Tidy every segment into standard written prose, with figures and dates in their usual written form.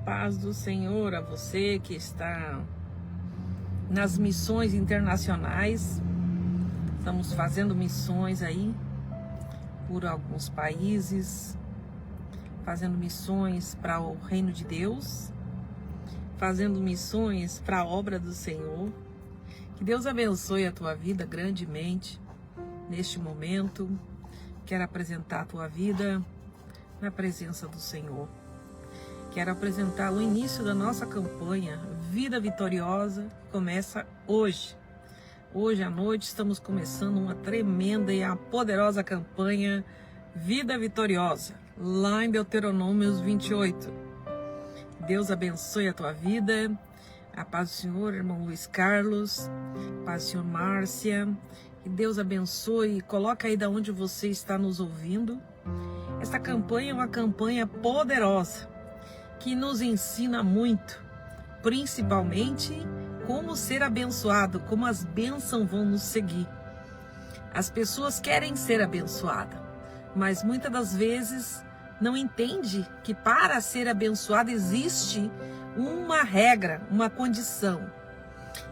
paz do Senhor a você que está nas missões internacionais. Estamos fazendo missões aí por alguns países, fazendo missões para o reino de Deus, fazendo missões para a obra do Senhor. Que Deus abençoe a tua vida grandemente neste momento. Quero apresentar a tua vida na presença do Senhor. Quero apresentar o início da nossa campanha Vida Vitoriosa, que começa hoje. Hoje à noite estamos começando uma tremenda e poderosa campanha Vida Vitoriosa, lá em Deuteronômio 28. Deus abençoe a tua vida. A paz do Senhor, irmão Luiz Carlos. A paz do Senhor, Márcia. Que Deus abençoe. Coloca aí de onde você está nos ouvindo. Essa campanha é uma campanha poderosa, que nos ensina muito, principalmente como ser abençoado, como as bênçãos vão nos seguir. As pessoas querem ser abençoadas, mas muitas das vezes não entende que para ser abençoado existe uma regra, uma condição.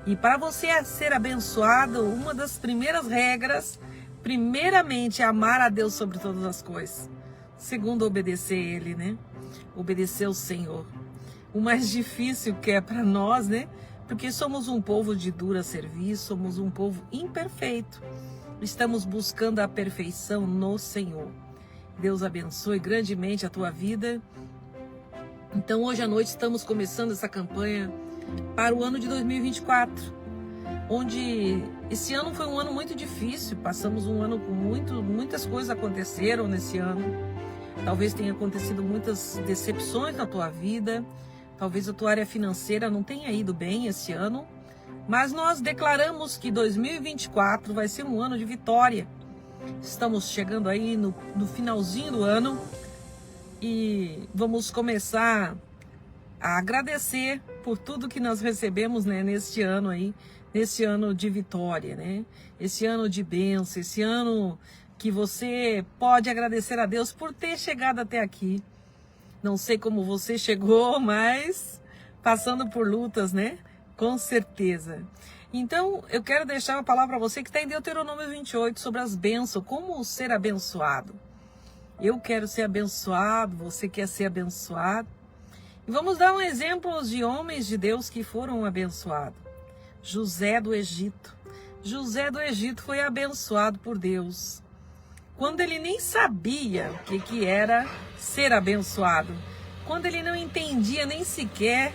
E para você ser abençoado, uma das primeiras regras, primeiramente, é amar a Deus sobre todas as coisas. Segundo, obedecer Ele, né? Obedecer ao Senhor. O mais difícil que é para nós, né? Porque somos um povo de dura serviço, somos um povo imperfeito. Estamos buscando a perfeição no Senhor. Deus abençoe grandemente a tua vida. Então, hoje à noite estamos começando essa campanha para o ano de 2024, onde esse ano foi um ano muito difícil. Passamos um ano com muitas coisas aconteceram nesse ano. Talvez tenha acontecido muitas decepções na tua vida. Talvez a tua área financeira não tenha ido bem esse ano. Mas nós declaramos que 2024 vai ser um ano de vitória. Estamos chegando aí no finalzinho do ano. E vamos começar a agradecer por tudo que nós recebemos, né, neste ano aí. Nesse ano de vitória, né? Esse ano de bênção, esse ano que você pode agradecer a Deus por ter chegado até aqui. Não sei como você chegou, mas passando por lutas, né? Com certeza. Então, eu quero deixar uma palavra para você que está em Deuteronômio 28 sobre as bênçãos, como ser abençoado. Eu quero ser abençoado, você quer ser abençoado. E vamos dar um exemplo de homens de Deus que foram abençoados. José do Egito. José do Egito foi abençoado por Deus quando ele nem sabia o que era ser abençoado, quando ele não entendia nem sequer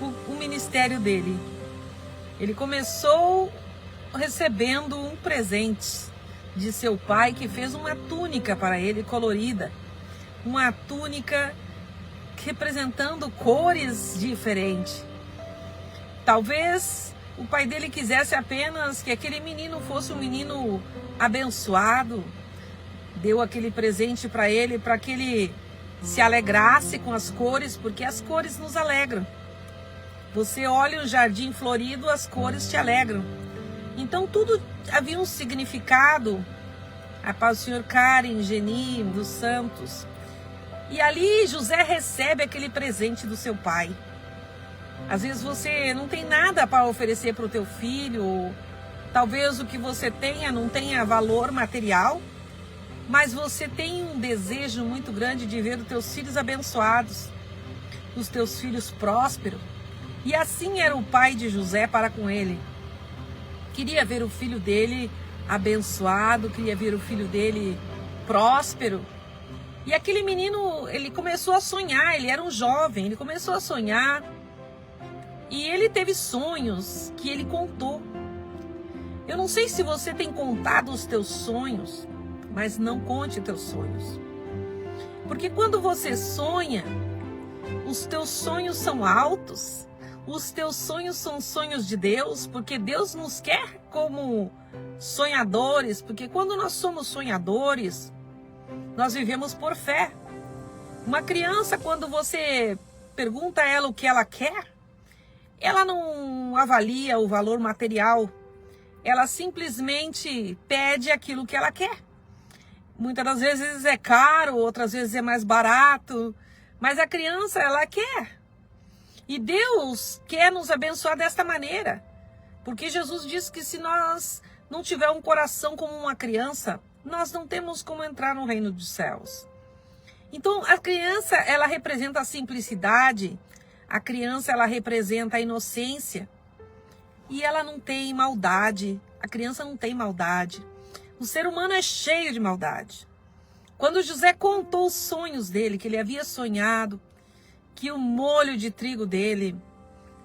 o ministério dele. Ele começou recebendo um presente de seu pai, que fez uma túnica para ele colorida, uma túnica representando cores diferentes. Talvez o pai dele quisesse apenas que aquele menino fosse um menino abençoado, deu aquele presente para ele, para que ele se alegrasse com as cores, porque as cores nos alegram. Você olha um jardim florido, as cores te alegram. Então tudo havia um significado. A paz do Senhor, Karen, Geni, dos Santos. E ali José recebe aquele presente do seu pai. Às vezes você não tem nada para oferecer para o teu filho, ou talvez o que você tenha não tenha valor material, mas você tem um desejo muito grande de ver os teus filhos abençoados, os teus filhos prósperos. E assim era o pai de José para com ele. Queria ver o filho dele abençoado, queria ver o filho dele próspero. E aquele menino, ele começou a sonhar, ele era um jovem, ele começou a sonhar. E ele teve sonhos que ele contou. Eu não sei se você tem contado os teus sonhos, mas não conte teus sonhos. Porque quando você sonha, os teus sonhos são altos, os teus sonhos são sonhos de Deus, porque Deus nos quer como sonhadores, porque quando nós somos sonhadores, nós vivemos por fé. Uma criança, quando você pergunta a ela o que ela quer, ela não avalia o valor material, ela simplesmente pede aquilo que ela quer. Muitas das vezes é caro, outras vezes é mais barato, mas a criança, ela quer. E Deus quer nos abençoar desta maneira. Porque Jesus disse que se nós não tiver um coração como uma criança, nós não temos como entrar no reino dos céus. Então, a criança, ela representa a simplicidade, a criança, ela representa a inocência, e ela não tem maldade, a criança não tem maldade. O ser humano é cheio de maldade. Quando José contou os sonhos dele, que ele havia sonhado, que o molho de trigo dele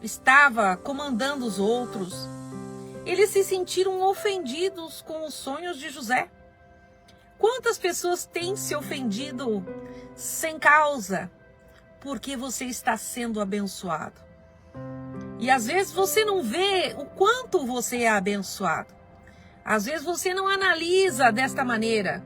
estava comandando os outros, eles se sentiram ofendidos com os sonhos de José. Quantas pessoas têm se ofendido sem causa, porque você está sendo abençoado? E às vezes você não vê o quanto você é abençoado. Às vezes você não analisa desta maneira,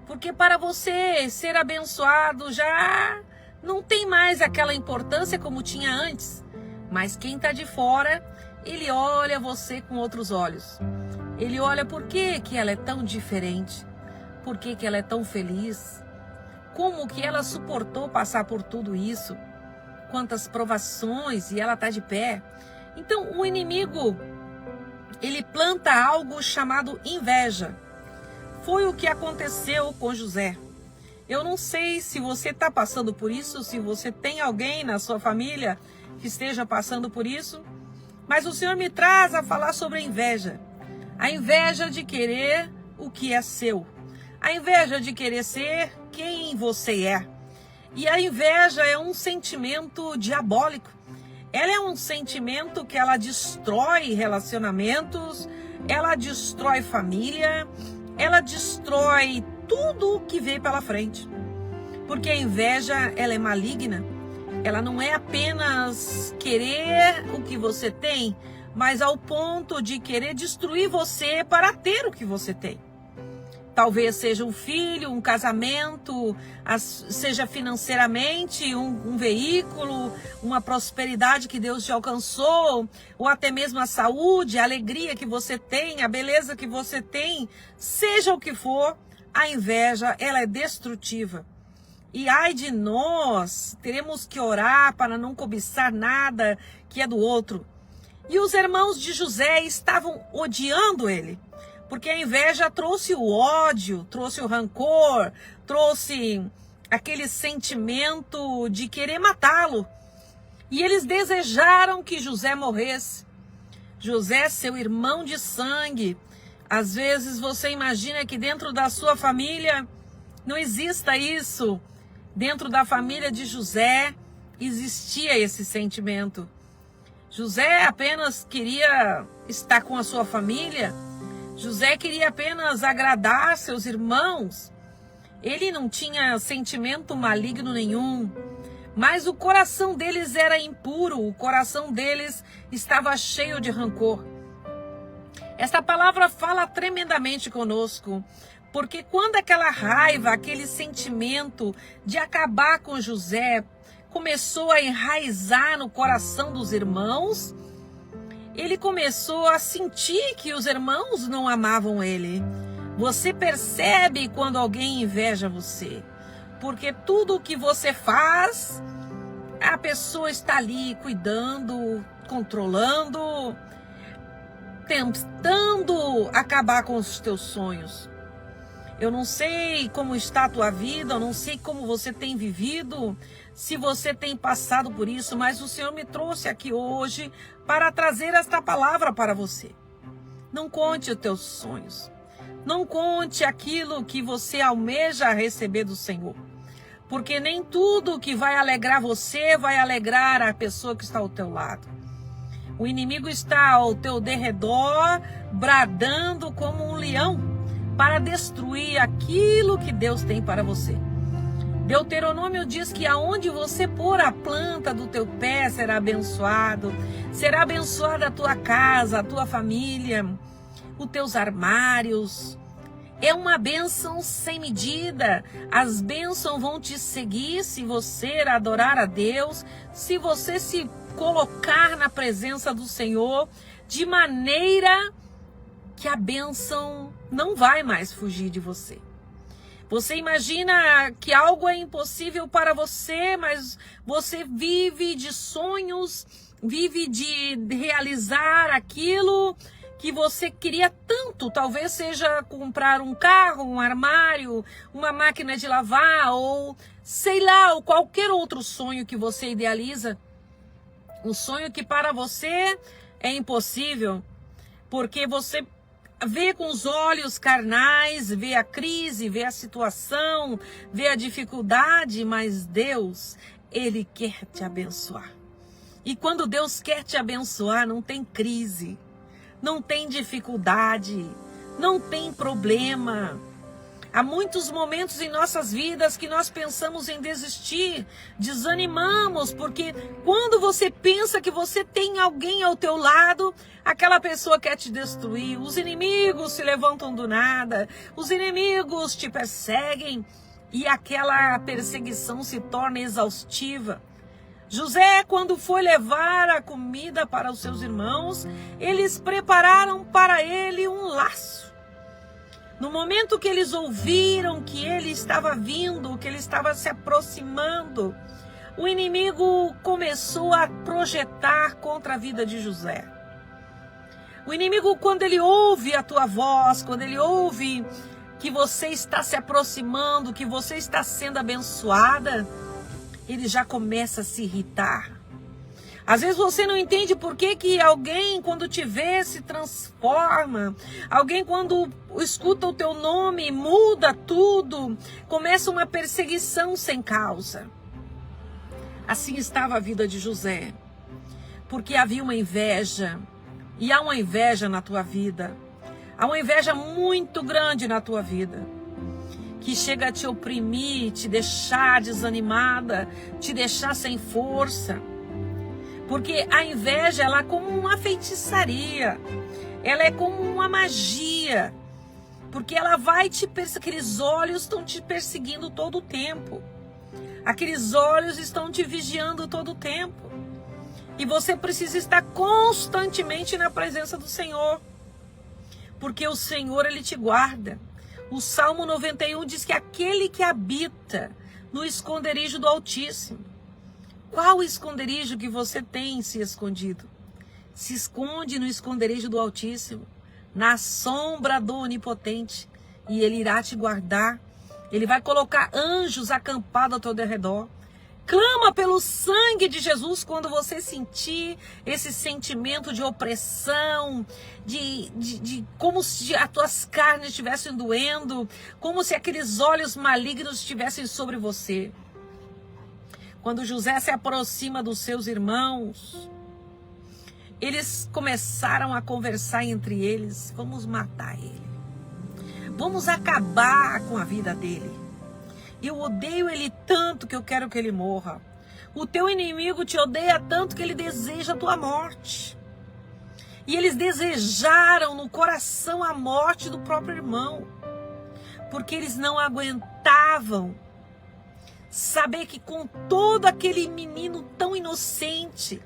porque para você ser abençoado já não tem mais aquela importância como tinha antes. Mas quem está de fora, ele olha você com outros olhos. Ele olha por que ela é tão diferente, por que ela é tão feliz, como que ela suportou passar por tudo isso, quantas provações e ela está de pé. Então o inimigo, ele planta algo chamado inveja. Foi o que aconteceu com José. Eu não sei se você está passando por isso, se você tem alguém na sua família que esteja passando por isso, mas o Senhor me traz a falar sobre a inveja. A inveja de querer o que é seu. A inveja de querer ser quem você é. E a inveja é um sentimento diabólico. Ela é um sentimento que ela destrói relacionamentos, ela destrói família, ela destrói tudo que vem pela frente. Porque a inveja, ela é maligna. Ela não é apenas querer o que você tem, mas ao ponto de querer destruir você para ter o que você tem. Talvez seja um filho, um casamento, seja financeiramente um veículo, uma prosperidade que Deus te alcançou, ou até mesmo a saúde, a alegria que você tem, a beleza que você tem, seja o que for, a inveja, ela é destrutiva. E ai de nós, teremos que orar para não cobiçar nada que é do outro. E os irmãos de José estavam odiando ele. Porque a inveja trouxe o ódio, trouxe o rancor, trouxe aquele sentimento de querer matá-lo. E eles desejaram que José morresse. José, seu irmão de sangue. Às vezes você imagina que dentro da sua família não exista isso. Dentro da família de José existia esse sentimento. José apenas queria estar com a sua família. José queria apenas agradar seus irmãos. Ele não tinha sentimento maligno nenhum. Mas o coração deles era impuro. O coração deles estava cheio de rancor. Esta palavra fala tremendamente conosco. Porque quando aquela raiva, aquele sentimento de acabar com José começou a enraizar no coração dos irmãos, ele começou a sentir que os irmãos não amavam ele. Você percebe quando alguém inveja você, porque tudo o que você faz, a pessoa está ali cuidando, controlando, tentando acabar com os teus sonhos. Eu não sei como está a tua vida, eu não sei como você tem vivido, se você tem passado por isso, mas o Senhor me trouxe aqui hoje para trazer esta palavra para você. Não conte os teus sonhos. Não conte aquilo que você almeja receber do Senhor. Porque nem tudo que vai alegrar você vai alegrar a pessoa que está ao teu lado. O inimigo está ao teu derredor, bradando como um leão, para destruir aquilo que Deus tem para você. Deuteronômio diz que aonde você pôr a planta do teu pé será abençoado. Será abençoada a tua casa, a tua família, os teus armários. É uma bênção sem medida. As bênçãos vão te seguir se você adorar a Deus, se você se colocar na presença do Senhor, de maneira que a bênção não vai mais fugir de você. Você imagina que algo é impossível para você, mas você vive de sonhos, vive de realizar aquilo que você queria tanto. Talvez seja comprar um carro, um armário, uma máquina de lavar ou sei lá, ou qualquer outro sonho que você idealiza. Um sonho que para você é impossível, porque você vê com os olhos carnais, vê a crise, vê a situação, vê a dificuldade, mas Deus, Ele quer te abençoar. E quando Deus quer te abençoar, não tem crise, não tem dificuldade, não tem problema. Há muitos momentos em nossas vidas que nós pensamos em desistir, desanimamos, porque quando você pensa que você tem alguém ao teu lado, aquela pessoa quer te destruir, os inimigos se levantam do nada, os inimigos te perseguem e aquela perseguição se torna exaustiva. José, quando foi levar a comida para os seus irmãos, eles prepararam para ele um laço. No momento que eles ouviram que ele estava vindo, que ele estava se aproximando, o inimigo começou a projetar contra a vida de José. O inimigo, quando ele ouve a tua voz, quando ele ouve que você está se aproximando, que você está sendo abençoada, ele já começa a se irritar. Às vezes você não entende por que alguém, quando te vê, se transforma. Alguém, quando escuta o teu nome, muda tudo. Começa uma perseguição sem causa. Assim estava a vida de José. Porque havia uma inveja. E há uma inveja na tua vida. Há uma inveja muito grande na tua vida. Que chega a te oprimir, te deixar desanimada, te deixar sem força. Porque a inveja, ela é como uma feitiçaria, ela é como uma magia, porque ela vai te perseguir, aqueles olhos estão te perseguindo todo o tempo, aqueles olhos estão te vigiando todo o tempo, e você precisa estar constantemente na presença do Senhor, porque o Senhor, Ele te guarda. O Salmo 91 diz que aquele que habita no esconderijo do Altíssimo. Qual o esconderijo que você tem se escondido? Se esconde no esconderijo do Altíssimo, na sombra do Onipotente, e Ele irá te guardar. Ele vai colocar anjos acampados ao teu derredor. Clama pelo sangue de Jesus quando você sentir esse sentimento de opressão, de como se as tuas carnes estivessem doendo, como se aqueles olhos malignos estivessem sobre você. Quando José se aproxima dos seus irmãos, eles começaram a conversar entre eles: vamos matar ele, vamos acabar com a vida dele. Eu odeio ele tanto que eu quero que ele morra. O teu inimigo te odeia tanto que ele deseja a tua morte. E eles desejaram no coração a morte do próprio irmão, porque eles não aguentavam saber que com todo aquele menino tão inocente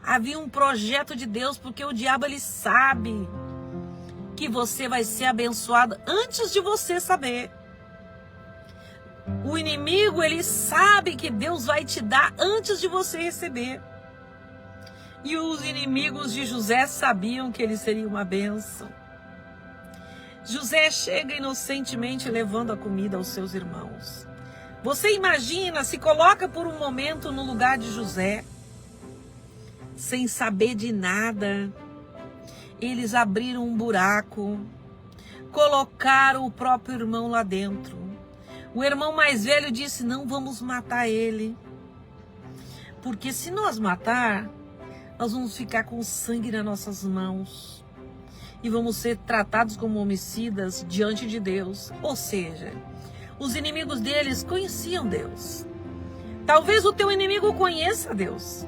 havia um projeto de Deus, porque o diabo, ele sabe que você vai ser abençoado antes de você saber. O inimigo, ele sabe que Deus vai te dar antes de você receber. E os inimigos de José sabiam que ele seria uma bênção. José chega inocentemente levando a comida aos seus irmãos. Você imagina, se coloca por um momento no lugar de José, sem saber de nada. Eles abriram um buraco, colocaram o próprio irmão lá dentro. O irmão mais velho disse: não vamos matar ele, porque se nós matar, nós vamos ficar com sangue nas nossas mãos e vamos ser tratados como homicidas diante de Deus. Ou seja, os inimigos deles conheciam Deus. Talvez o teu inimigo conheça Deus,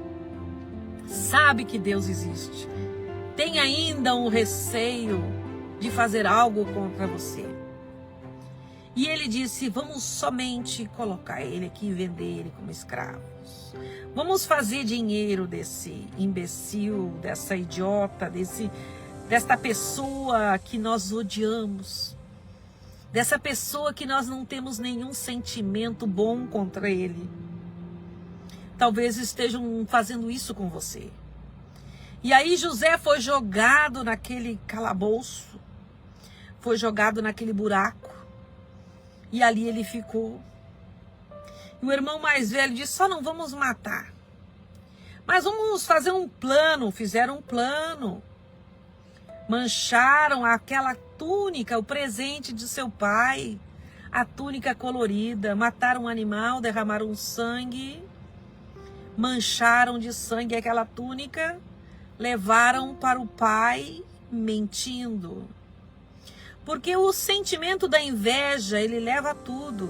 sabe que Deus existe, tem ainda um receio de fazer algo contra você. E ele disse: vamos somente colocar ele aqui e vender ele como escravos. Vamos fazer dinheiro desse imbecil, dessa idiota, desta pessoa que nós odiamos. dessa pessoa que nós não temos nenhum sentimento bom contra ele. Talvez estejam fazendo isso com você. E aí José foi jogado naquele calabouço, foi jogado naquele buraco, e ali ele ficou. E o irmão mais velho disse: só não vamos matar, mas vamos fazer um plano. Fizeram um plano, mancharam aquela túnica, o presente de seu pai, a túnica colorida, mataram um animal, derramaram sangue, mancharam de sangue aquela túnica, levaram para o pai mentindo. Porque o sentimento da inveja, ele leva a tudo.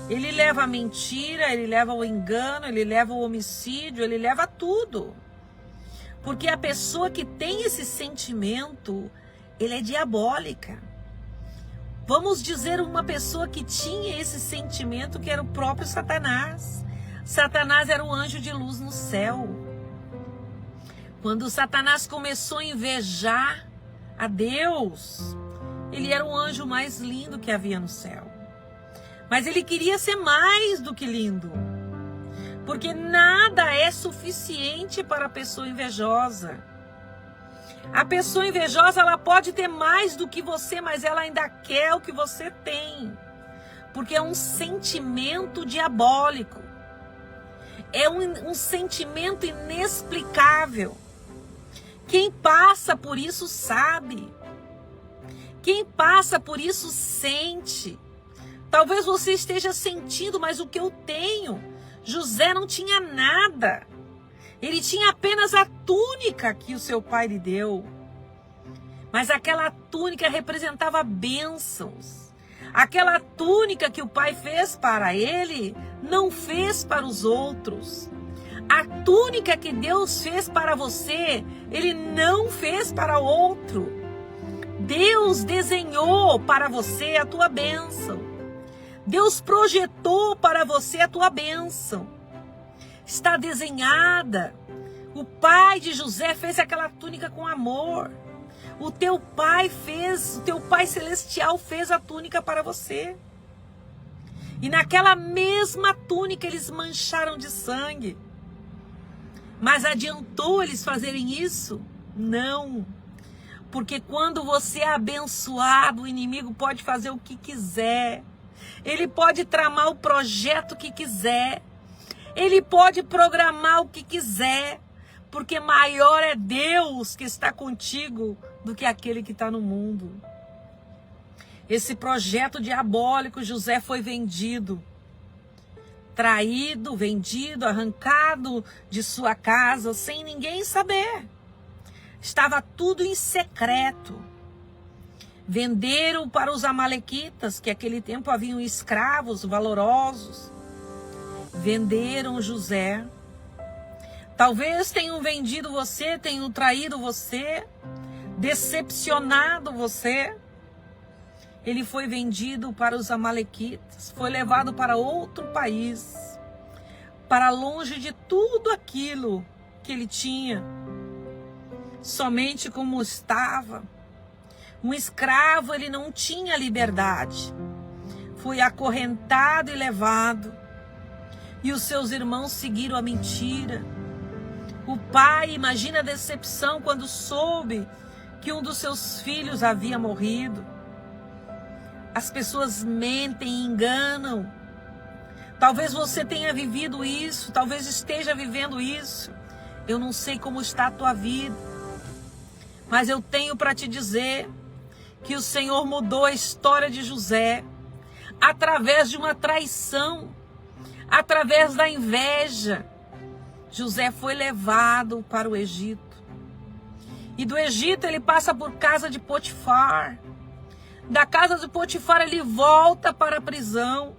Ele leva a mentira, ele leva o engano, ele leva o homicídio, ele leva a tudo. Porque a pessoa que tem esse sentimento, ele é diabólica. Vamos dizer uma pessoa que tinha esse sentimento, que era o próprio Satanás. Satanás era um anjo de luz no céu. Quando Satanás começou a invejar a Deus, ele era o anjo mais lindo que havia no céu. Mas ele queria ser mais do que lindo. Porque nada é suficiente para a pessoa invejosa. A pessoa invejosa, ela pode ter mais do que você, mas ela ainda quer o que você tem. Porque é um sentimento diabólico. É um sentimento inexplicável. Quem passa por isso sabe. Quem passa por isso sente. Talvez você esteja sentindo, mas o que eu tenho? José não tinha nada. Ele tinha apenas a túnica que o seu pai lhe deu. Mas aquela túnica representava bênçãos. Aquela túnica que o pai fez para ele, não fez para os outros. A túnica que Deus fez para você, ele não fez para outro. Deus desenhou para você a tua bênção. Deus projetou para você a tua bênção. Está desenhada. O pai de José fez aquela túnica com amor. O teu pai celestial fez a túnica para você. E naquela mesma túnica eles mancharam de sangue. Mas adiantou eles fazerem isso? Não. Porque quando você é abençoado, o inimigo pode fazer o que quiser. Ele pode tramar o projeto que quiser. Ele pode programar o que quiser. Porque maior é Deus que está contigo do que aquele que está no mundo. Esse projeto diabólico, José foi vendido. Traído, vendido, arrancado de sua casa, sem ninguém saber. Estava tudo em secreto. Venderam para os amalequitas, que naquele tempo haviam escravos valorosos. Venderam José. Talvez tenham vendido você, tenham traído você, decepcionado você. Ele foi vendido para os amalequitas, foi levado para outro país, para longe de tudo aquilo que ele tinha, somente como estava. Um escravo, ele não tinha liberdade. Foi acorrentado e levado. E os seus irmãos seguiram a mentira. O pai, imagina a decepção quando soube que um dos seus filhos havia morrido. As pessoas mentem e enganam. Talvez você tenha vivido isso, talvez esteja vivendo isso. Eu não sei como está a tua vida, mas eu tenho para te dizer que o Senhor mudou a história de José através de uma traição, através da inveja. José foi levado para o Egito. E do Egito ele passa por casa de Potifar. Da casa de Potifar ele volta para a prisão.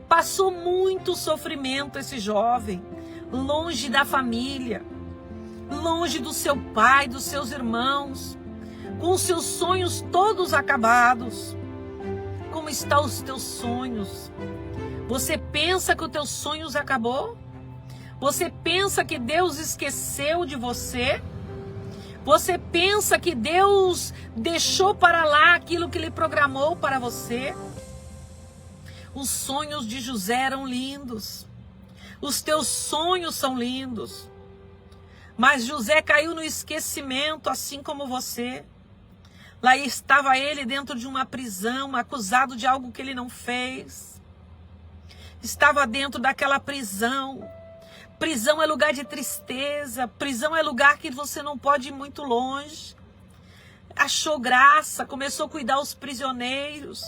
Passou muito sofrimento esse jovem, longe da família, longe do seu pai, dos seus irmãos, com os seus sonhos todos acabados. Como estão os teus sonhos? Você pensa que os teus sonhos acabou? Você pensa que Deus esqueceu de você? Você pensa que Deus deixou para lá aquilo que Ele programou para você? Os sonhos de José eram lindos. Os teus sonhos são lindos. Mas José caiu no esquecimento, assim como você. Lá estava ele dentro de uma prisão, acusado de algo que ele não fez. Estava dentro daquela prisão. Prisão é lugar de tristeza. Prisão é lugar que você não pode ir muito longe. Achou graça, começou a cuidar dos prisioneiros.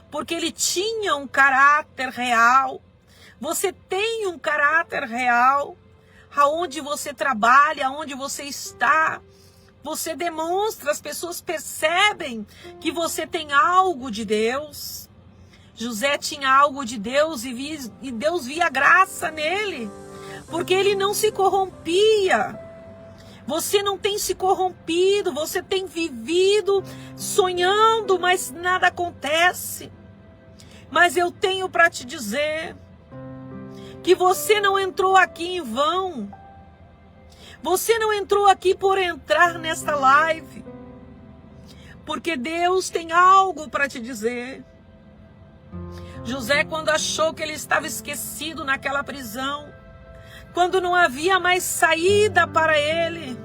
Porque ele tinha um caráter real. Você tem um caráter real. Aonde você trabalha, aonde você está, você demonstra, as pessoas percebem que você tem algo de Deus. José tinha algo de Deus e Deus via graça nele, porque ele não se corrompia. Você não tem se corrompido, você tem vivido sonhando, mas nada acontece. Mas eu tenho para te dizer que você não entrou aqui em vão. Você não entrou aqui por entrar nesta live. Porque Deus tem algo para te dizer. José, quando achou que ele estava esquecido naquela prisão, quando não havia mais saída para ele,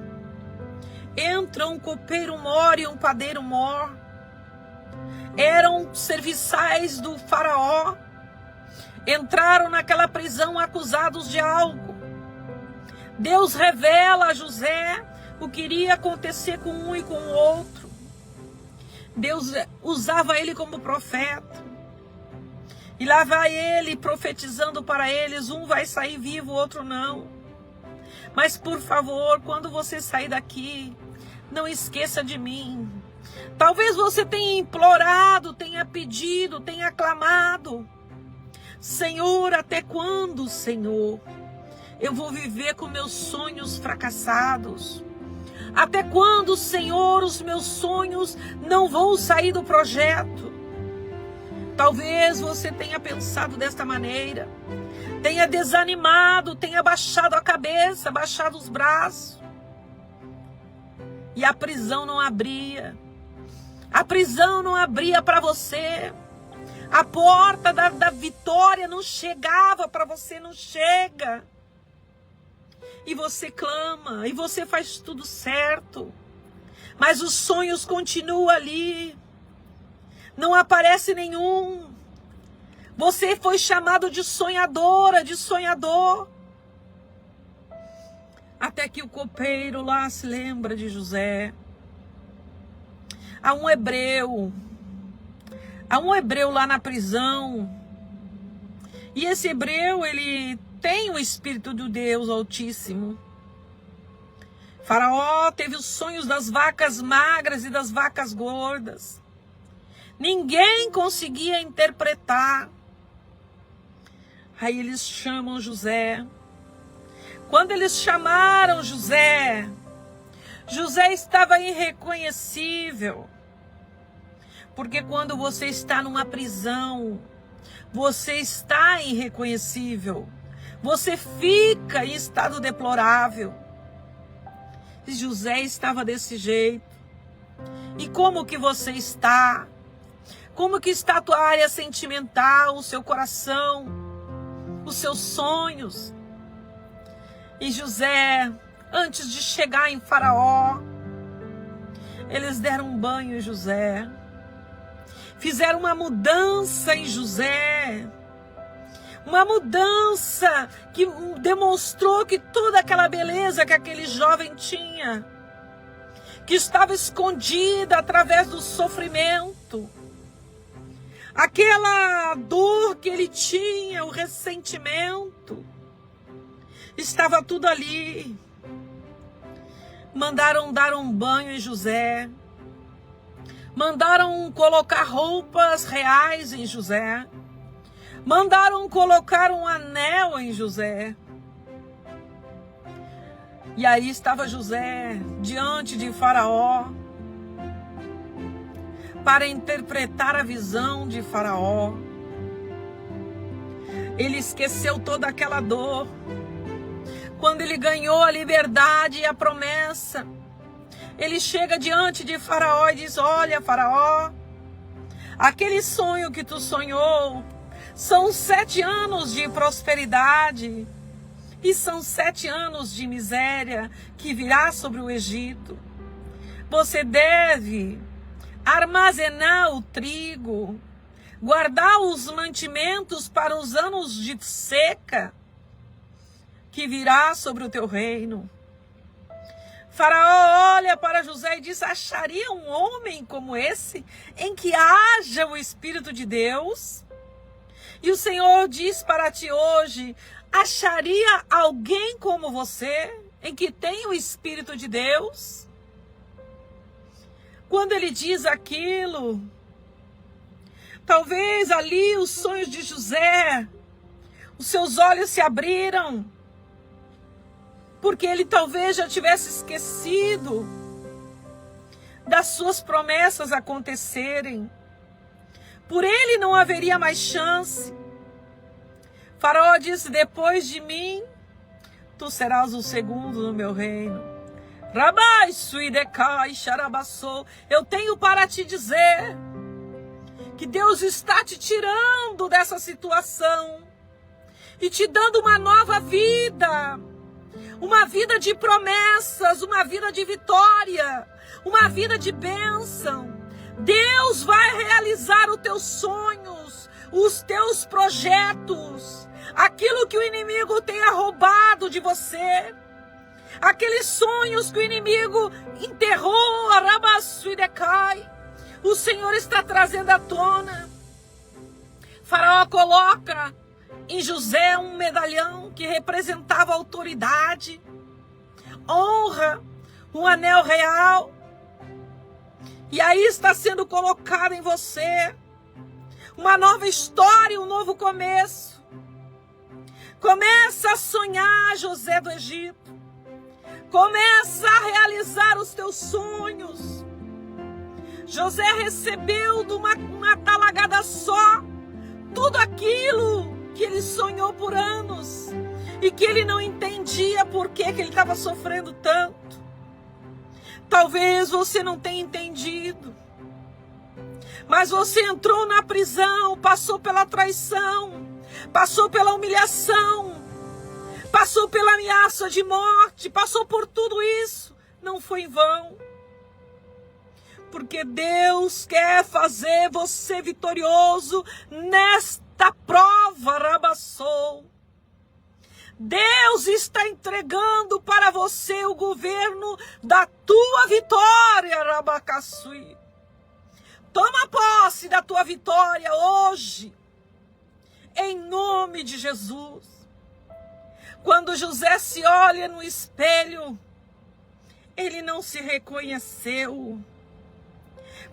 entra um copeiro mor e um padeiro mor. Eram serviçais do faraó. Entraram naquela prisão acusados de algo. Deus revela a José o que iria acontecer com um e com o outro. Deus usava ele como profeta. E lá vai ele profetizando para eles, um vai sair vivo, o outro não. Mas por favor, quando você sair daqui, não esqueça de mim. Talvez você tenha implorado, tenha pedido, tenha clamado. Senhor, até quando, Senhor, eu vou viver com meus sonhos fracassados? Até quando, Senhor, os meus sonhos não vão sair do projeto? Talvez você tenha pensado desta maneira, tenha desanimado, tenha baixado a cabeça, baixado os braços. E a prisão não abria. A prisão não abria para você. A porta da vitória não chegava para você, não chega. E você clama, e você faz tudo certo. Mas os sonhos continuam ali. Não aparece nenhum. Você foi chamado de sonhadora, de sonhador. Até que o copeiro lá se lembra de José. Há um hebreu lá na prisão. E esse hebreu, ele tem o Espírito do Deus Altíssimo. Faraó teve os sonhos das vacas magras e das vacas gordas. Ninguém conseguia interpretar. Aí eles chamam José. Quando eles chamaram José, José estava irreconhecível. Porque quando você está numa prisão, você está irreconhecível. Você fica em estado deplorável. E José estava desse jeito. E como que você está? Como que está a tua área sentimental, o seu coração, os seus sonhos? E José, antes de chegar em Faraó, eles deram um banho em José. Fizeram uma mudança em José. Uma mudança que demonstrou que toda aquela beleza que aquele jovem tinha, que estava escondida através do sofrimento, aquela dor que ele tinha, o ressentimento, estava tudo ali. Mandaram dar um banho em José. Mandaram colocar roupas reais em José. Mandaram colocar um anel em José. E aí estava José diante de Faraó para interpretar a visão de Faraó. Ele esqueceu toda aquela dor. Quando ele ganhou a liberdade e a promessa, ele chega diante de Faraó e diz: olha, Faraó, aquele sonho que tu sonhou são 7 anos de prosperidade e são 7 anos de miséria que virá sobre o Egito. Você deve armazenar o trigo, guardar os mantimentos para os anos de seca que virá sobre o teu reino. Faraó olha para José e diz: acharia um homem como esse em que haja o Espírito de Deus? E o Senhor diz para ti hoje: acharia alguém como você em que tem o Espírito de Deus? Quando ele diz aquilo, talvez ali os sonhos de José, os seus olhos se abriram, porque ele talvez já tivesse esquecido das suas promessas acontecerem. Por ele não haveria mais chance. Faraó disse: depois de mim, tu serás o segundo no meu reino. Rabai suidecai xarabassou. Eu tenho para te dizer que Deus está te tirando dessa situação e te dando uma nova vida. Uma vida de promessas, uma vida de vitória, uma vida de bênção. Deus vai realizar os teus sonhos, os teus projetos, aquilo que o inimigo tenha roubado de você, aqueles sonhos que o inimigo enterrou, o Senhor está trazendo à tona. Faraó coloca em José um medalhão que representava autoridade, honra, um anel real. E aí está sendo colocado em você uma nova história, um novo começo. Começa a sonhar, José do Egito. Começa a realizar os teus sonhos. José recebeu de uma talagada só tudo aquilo que ele sonhou por anos e que ele não entendia por que ele estava sofrendo tanto. Talvez você não tenha entendido, mas você entrou na prisão, passou pela traição, passou pela humilhação, passou pela ameaça de morte, passou por tudo isso. Não foi em vão, porque Deus quer fazer você vitorioso nesta prova, Rabassou. Deus está entregando para você o governo da tua vitória, Rabacassui. Toma posse da tua vitória hoje, em nome de Jesus. Quando José se olha no espelho, ele não se reconheceu.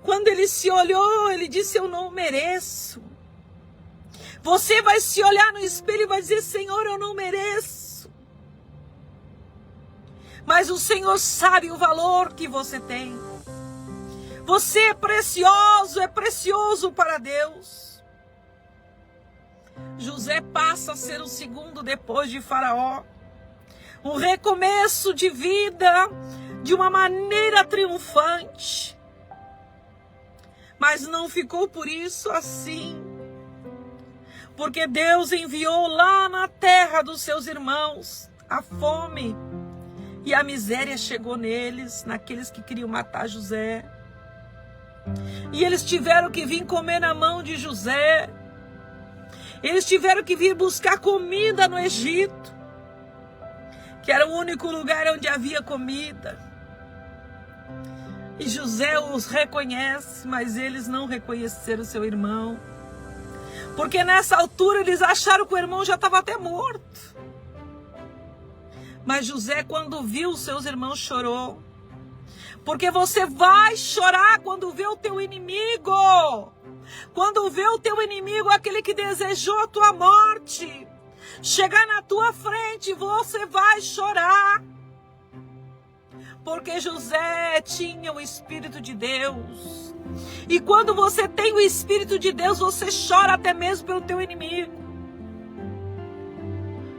Quando ele se olhou, ele disse: eu não mereço. Você vai se olhar no espelho e vai dizer: Senhor, eu não mereço. Mas o Senhor sabe o valor que você tem. Você é precioso para Deus. José passa a ser o segundo depois de Faraó. Um recomeço de vida de uma maneira triunfante. Mas não ficou por isso assim. Porque Deus enviou lá na terra dos seus irmãos a fome. E a miséria chegou neles, naqueles que queriam matar José. E eles tiveram que vir comer na mão de José. Eles tiveram que vir buscar comida no Egito, que era o único lugar onde havia comida. E José os reconhece, mas eles não reconheceram seu irmão. Porque nessa altura eles acharam que o irmão já estava até morto. Mas José, quando viu seus irmãos, chorou. Porque você vai chorar quando vê o teu inimigo. Quando vê o teu inimigo, aquele que desejou a tua morte, chegar na tua frente, você vai chorar. Porque José tinha o Espírito de Deus. E quando você tem o Espírito de Deus, você chora até mesmo pelo teu inimigo.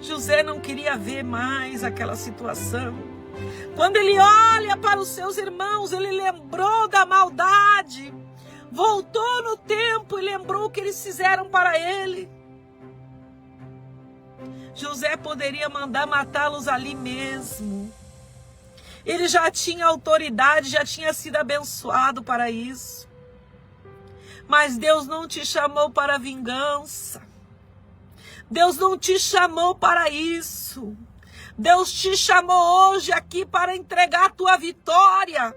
José não queria ver mais aquela situação. Quando ele olha para os seus irmãos, ele lembrou da maldade. Voltou no tempo e lembrou o que eles fizeram para ele. José poderia mandar matá-los ali mesmo. Ele já tinha autoridade, já tinha sido abençoado para isso. Mas Deus não te chamou para vingança. Deus não te chamou para isso. Deus te chamou hoje aqui para entregar a tua vitória.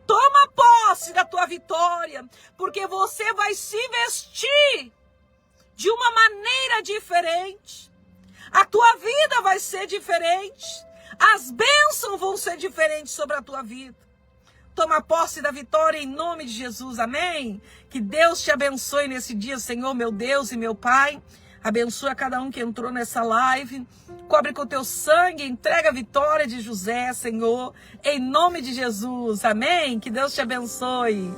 Toma posse da tua vitória, porque você vai se vestir de uma maneira diferente. A tua vida vai ser diferente. As bênçãos vão ser diferentes sobre a tua vida. Toma posse da vitória em nome de Jesus, amém? Que Deus te abençoe nesse dia, Senhor, meu Deus e meu Pai. Abençoa cada um que entrou nessa live. Cobre com o teu sangue, entrega a vitória de José, Senhor, em nome de Jesus, amém? Que Deus te abençoe.